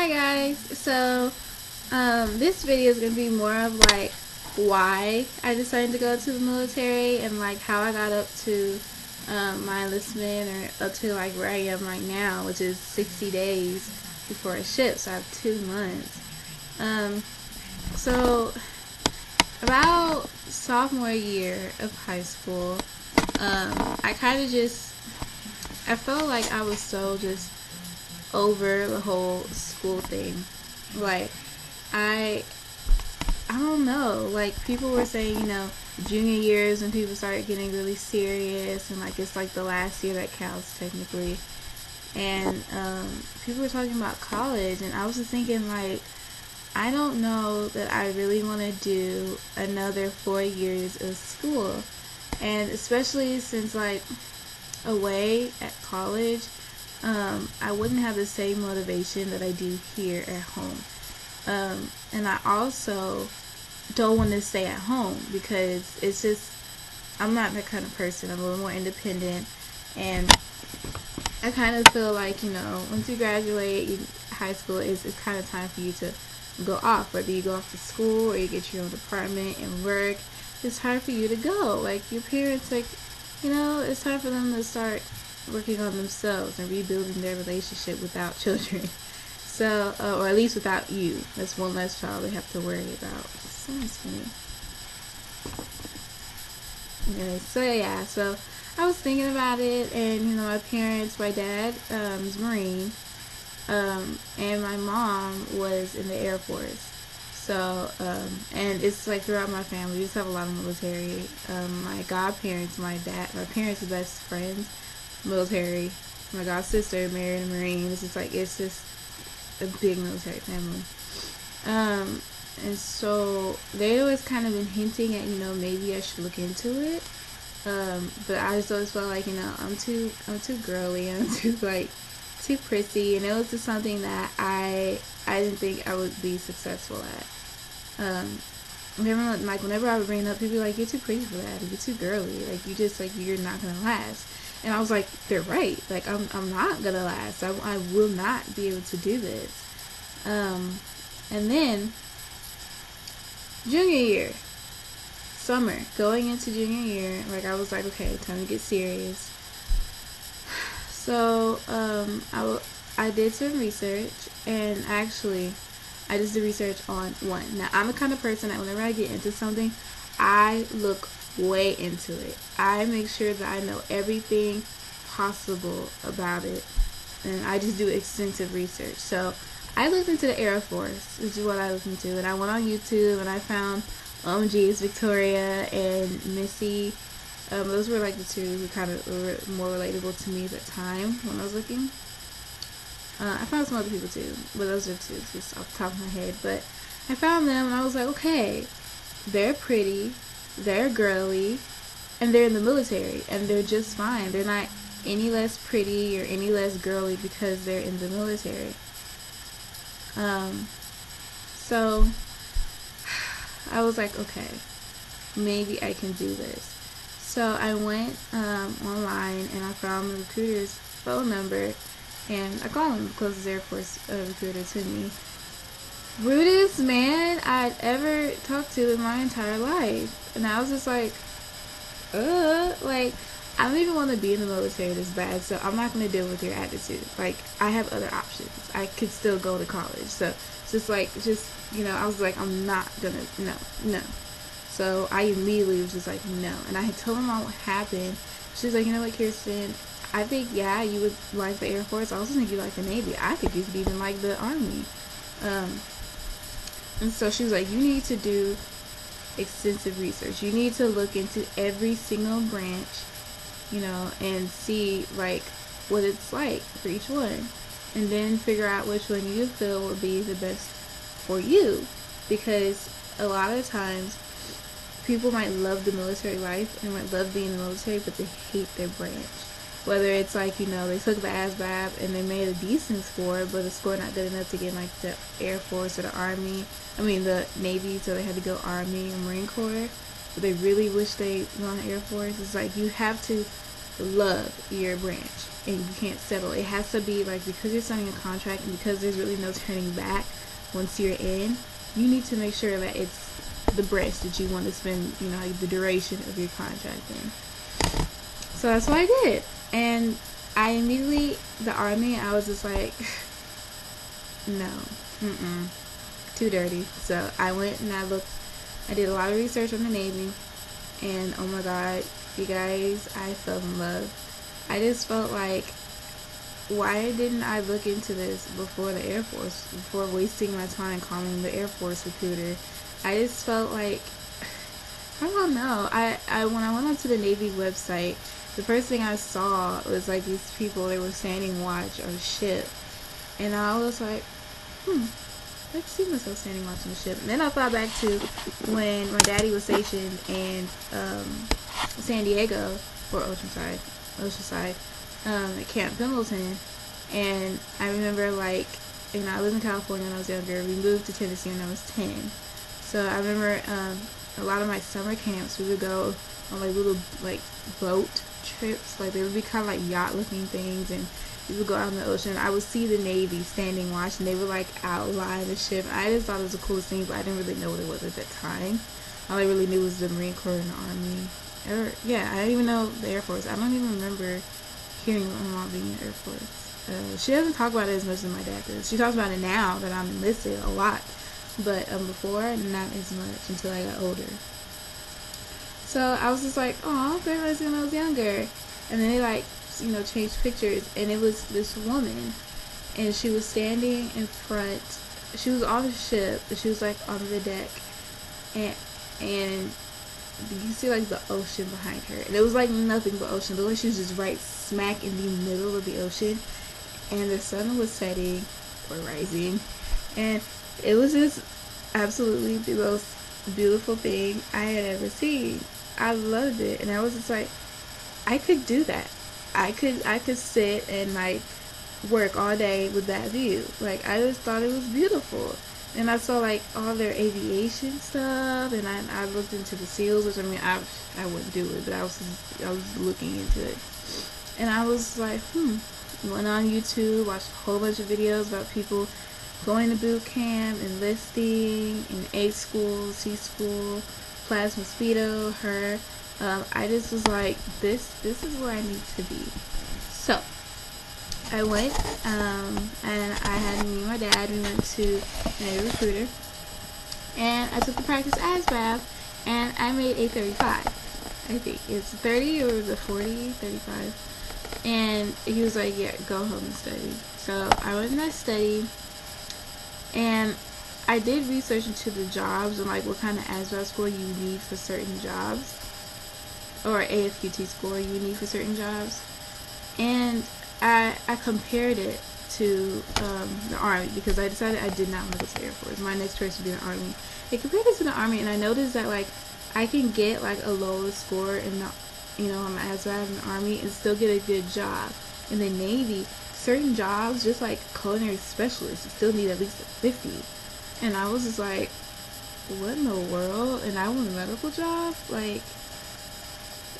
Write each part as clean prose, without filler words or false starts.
Hi guys. This video is gonna be more of like why I decided to go to the military and like how I got up to my enlistment or up to like where I am right now, which is 60 days before a ship. So I have 2 months. Um, so about sophomore year of high school, I kind of just I felt like I was so just over the whole school thing. Like I I don't know. Like people were saying, junior years when people started getting really serious and like it's like the last year that counts technically. And people were talking about college and I was just thinking like I don't know that I really want to do another 4 years of school. And especially since like away at college, I wouldn't have the same motivation that I do here at home. And I also don't want to stay at home because it's just, I'm not that kind of person. I'm a little more independent. And I kind of feel like, once you graduate high school, it's kind of time for you to go off. Whether you go off to school or you get your own apartment and work, it's time for you to go. Like your parents, like, it's time for them to start working on themselves and rebuilding their relationship without children. So, or at least without you. That's one less child they have to worry about. Sounds funny. Anyway, so I was thinking about it, and my parents, my dad is Marine, and my mom was in the Air Force. So, and it's like throughout my family, we just have a lot of military. My godparents, my parents are best friends, military. My god sister married a Marine. It's just a big military family. And so they always kind of been hinting at, maybe I should look into it. But I just always felt like, I'm too girly, I'm too prissy, and it was just something that I didn't think I would be successful at. Whenever I would bring it up, people were like, you're too pretty for that, you're too girly, like you're not gonna last. And I was like, they're right. Like I'm not gonna last. I will not be able to do this. And then junior year, summer, going into junior year, like I was like, okay, time to get serious. So I did some research, and actually I just did research on one. Now I'm the kind of person that whenever I get into something, I look way into it. I make sure that I know everything possible about it, and I just do extensive research. So I looked into the Air Force, which is what I looked into, and I went on YouTube and I found OMG's Victoria and Missy. Those were like the two who kind of were more relatable to me at the time when I was looking. I found some other people too, but those are two just off the top of my head. But I found them and I was like, okay, they're pretty, they're girly, and they're in the military, and they're just fine. They're not any less pretty or any less girly because they're in the military. So I was like, okay, maybe I can do this. So I went online and I found the recruiter's phone number, and I called him, the closest Air Force recruiter to me. Rudest man I'd ever talked to in my entire life. And I was just like, I don't even want to be in the military this bad, so I'm not going to deal with your attitude. Like, I have other options. I could still go to college. So, I was like, I'm not going to, no. So, I immediately was just like, no. And I had told my mom what happened. She was like, you know what, Kirsten, I think, yeah, you would like the Air Force. I also think you like the Navy. I think you could even like the Army. And so she was like, you need to do extensive research. You need to look into every single branch, and see like what it's like for each one, and then figure out which one you feel will be the best for you. Because a lot of times people might love the military life and might love being in the military, but they hate their branch. Whether it's like, they took the ASVAB and they made a decent score, but the score not good enough to get like the Air Force or the Navy, so they had to go Army or Marine Corps, but they really wish they were on the Air Force. It's like you have to love your branch. and you can't settle. It has to be like, because you're signing a contract and because there's really no turning back once you're in, you need to make sure that it's the branch that you want to spend, you know, like the duration of your contract in. So that's what I did. And I immediately, the Army, I was just like, no, too dirty. So I went and I did a lot of research on the Navy, and oh my God, you guys, I fell in love. I just felt like, why didn't I look into this before the Air Force, before wasting my time calling the Air Force recruiter? I just felt like, I don't know, I when I went onto the Navy website, the first thing I saw was like these people, they were standing watch on a ship, and I was like, I could see myself standing watch on the ship. And then I thought back to when my daddy was stationed in San Diego, or Oceanside, at Camp Pendleton, and I remember, like, and I lived in California when I was younger. We moved to Tennessee when I was 10. So I remember a lot of my summer camps, we would go on like little like boat trips. Like they would be kind of like yacht looking things, and we would go out in the ocean. I would see the Navy standing watch, and they would like outline the ship. I just thought it was the coolest thing, but I didn't really know what it was at that time. All I really knew was the Marine Corps and the Army. I didn't even know the Air Force. I don't even remember hearing my mom being in the Air Force. She doesn't talk about it as much as my dad does. She talks about it now that I'm enlisted a lot, but before, not as much until I got older. So I was just like, oh, I realized when I was younger. And then they like, you know, changed pictures, and it was this woman, and she was standing in front. She was on the ship, and she was like on the deck, and you see like the ocean behind her, and it was like nothing but ocean. It looked like she was just right smack in the middle of the ocean, and the sun was setting or rising, and it was just absolutely the most beautiful thing I had ever seen. I loved it, and I was just like, I could do that. I could sit and like work all day with that view. Like, I just thought it was beautiful. And I saw like all their aviation stuff, and I looked into the SEALs, which I mean I wouldn't do it, but I was looking into it, and I was like, went on YouTube, watched a whole bunch of videos about people going to boot camp, enlisting in A school, C school, Plasma Speedo, her. I just was like, this is where I need to be. So I went, and I had me and my dad, we went to a recruiter, and I took the practice ASVAB, and I made a 35. I think it's 30 or the 40, 35. And he was like, yeah, go home and study. So I went and I studied, and I did research into the jobs and like what kind of ASVAB score you need for certain jobs, or AFQT score you need for certain jobs, and I compared it to the Army, because I decided I did not want to go to the Air Force. My next choice would be the Army. I compared it to the Army, and I noticed that like I can get like a lower score in the, you know, on my ASVAB in the Army and still get a good job. In the Navy, certain jobs, just like culinary specialists, you still need at least a 50. And I was just like, what in the world? And I want a medical job? Like,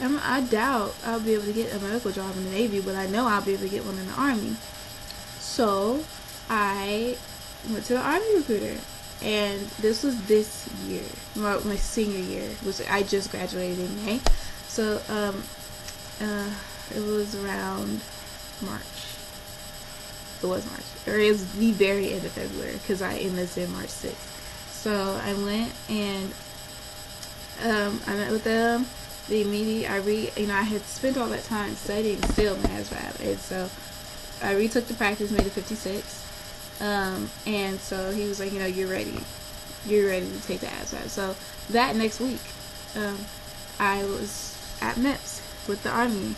I doubt I'll be able to get a medical job in the Navy, but I know I'll be able to get one in the Army. So I went to the Army recruiter, and this was this year, my senior year, which I just graduated in May. So it was around March. It was March, or it was the very end of February, because I enlisted March 6th. So I went and I met with them. I had spent all that time studying still in ASVAB, and so I retook the practice, made it 56, and so he was like, you know, you're ready to take the ASVAB. So that next week, I was at MEPS with the Army,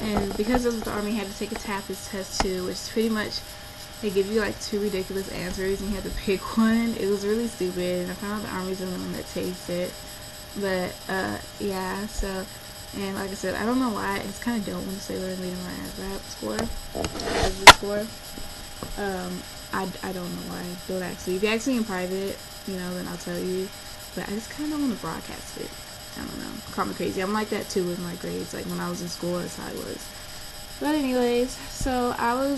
and because I was with the Army, I had to take a TAPAS test too, which is pretty much, they give you like 2 ridiculous answers, and you have to pick one. It was really stupid, and I found out the Army's the only one that takes it. But yeah, so, and like I said, I don't know why, it's kind of dumb when to say what I'm reading my ASVAB score, I don't know why. Don't ask me. If you ask me in private, you know, then I'll tell you, but I just kind of don't want to broadcast it. I don't know, call me crazy. I'm like that too with my grades. Like when I was in school, that's how I was. But anyways, so I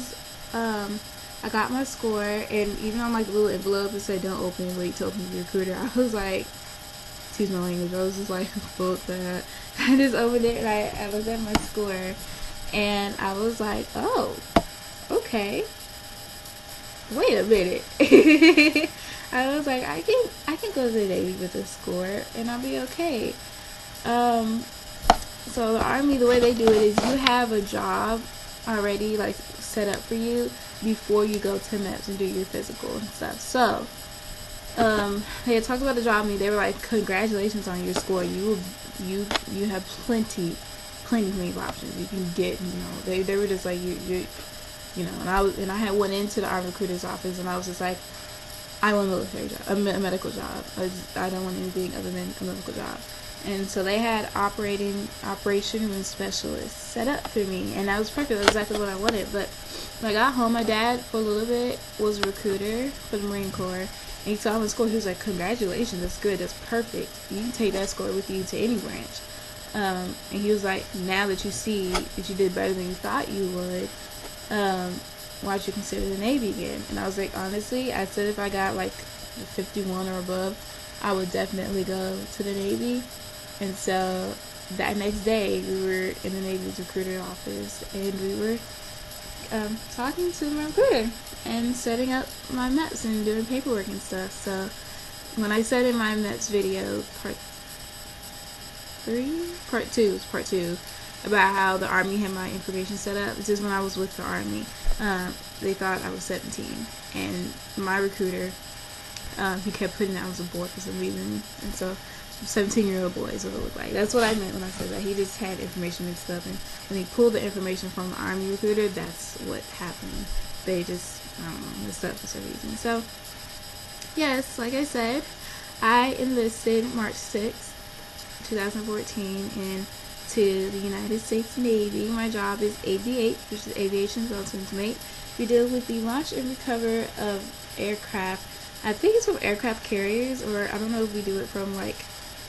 got my score, and even on like the little envelope it said don't open, wait to open the recruiter. I was like, excuse my language, I was just like, fuck that. I just opened it and I looked at my score, and I was like, oh, okay, wait a minute. I was like, I can go to the Navy with this score and I'll be okay. So the Army, the way they do it is you have a job already like set up for you before you go to MEPS and do your physical and stuff. So they had talked about the job and they were like, congratulations on your score. You have plenty of options you can get. You know, they were just like you know, and I had went into the Army recruiter's office and I was just like, I want a military job, a medical job. I don't want anything other than a medical job. And so they had operation room specialist set up for me, and that was perfect. That was exactly what I wanted. But when I got home, my dad for a little bit was a recruiter for the Marine Corps, and he saw my score. He was like, "Congratulations, that's good, that's perfect. You can take that score with you to any branch." And he was like, "Now that you see that you did better than you thought you would, why don't you consider the Navy again?" And I was like, honestly, I said if I got like 51 or above, I would definitely go to the Navy. And so that next day, we were in the Navy's recruiter office, and we were talking to the recruiter and setting up my MEPS and doing paperwork and stuff. So when I said in my MEPS video, part two, about how the Army had my information set up, this is when I was with the Army. They thought I was 17, and my recruiter, he kept putting I was a boy for some reason, and so 17-year-old boy is what it looked like. That's what I meant when I said that. He just had information mixed up, and when he pulled the information from the Army recruiter, that's what happened. They just, I don't know, messed up for some reason. So, yes, like I said, I enlisted March 6th, 2014, into the United States Navy. My job is ABH, which is Aviation Intelligence Mate. We deal with the launch and recover of aircraft. I think it's from aircraft carriers, or I don't know if we do it from like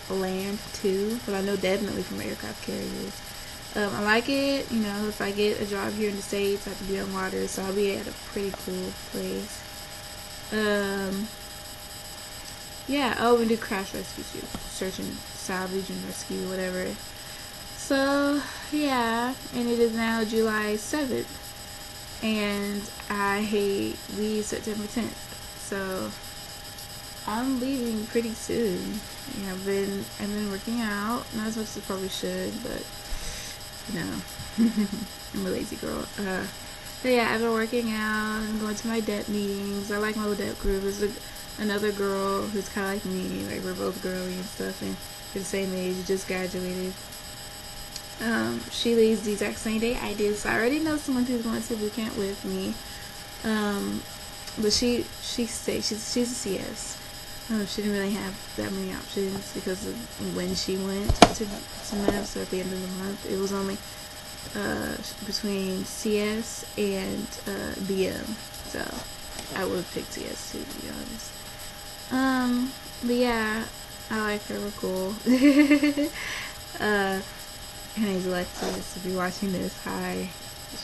land too, but I know definitely from aircraft carriers. I like it. You know, if I get a job here in the States, I have to be on water, so I'll be at a pretty cool place. Yeah, oh, we do crash rescue too, search and salvage and rescue, whatever. So yeah, and it is now July 7th, and I leave September 10th. So I'm leaving pretty soon. Yeah, I've been working out, not as much as I probably should, but you know, I'm a lazy girl. But yeah, I've been working out and going to my DEP meetings. I like my little DEP group. There's another girl who's kind of like me. Like, we're both girly and stuff, and we're the same age. Just graduated. She leaves the exact same day I did, so I already know someone who's going to boot camp with me. But she stayed. She's a CS. She didn't really have that many options because of when she went to MEPS. So at the end of the month, it was only between CS and BM. So I would pick CS too, to be honest. But yeah, I like her. We're cool. Her name's Alexis. If you're watching this, hi.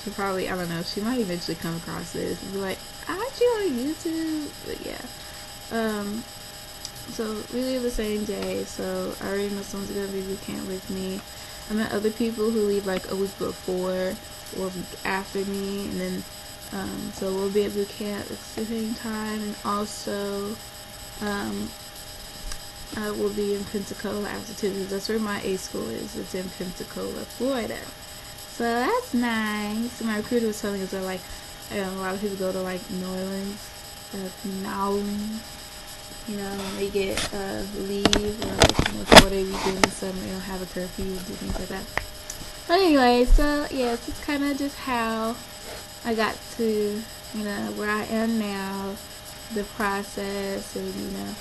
She probably, I don't know, she might eventually come across this and be like, aren't you on YouTube? But yeah. So we leave the same day, so I already know someone's gonna be boot camp with me. I met other people who leave like a week before or a week after me, and then so we'll be at boot camp at the same time, and also we'll be in Pensacola Altitude, because that's where my A school is. It's in Pensacola, Florida. So that's nice. My recruiter was telling us that like a lot of people go to like New Orleans, you know, they get leave, or like, you know, 4-day weekend and stuff, and they don't have a curfew, do things like that. But anyway, so yes, it's kind of just how I got to, you know, where I am now, the process, and you know,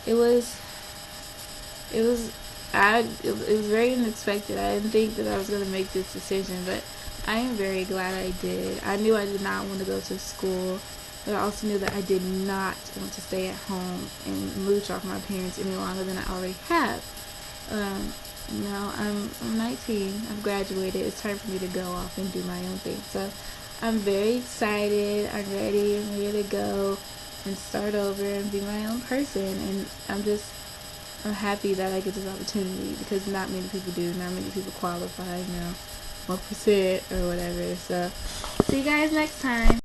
it was very unexpected. I didn't think that I was going to make this decision, but I am very glad I did. I knew I did not want to go to school, but I also knew that I did not want to stay at home and mooch off my parents any longer than I already have. Now I'm 19. I've graduated. It's time for me to go off and do my own thing. So I'm very excited. I'm ready. I'm ready to go and start over and be my own person. And I'm happy that I get this opportunity because not many people do. Not many people qualify, 1% or whatever. So see you guys next time.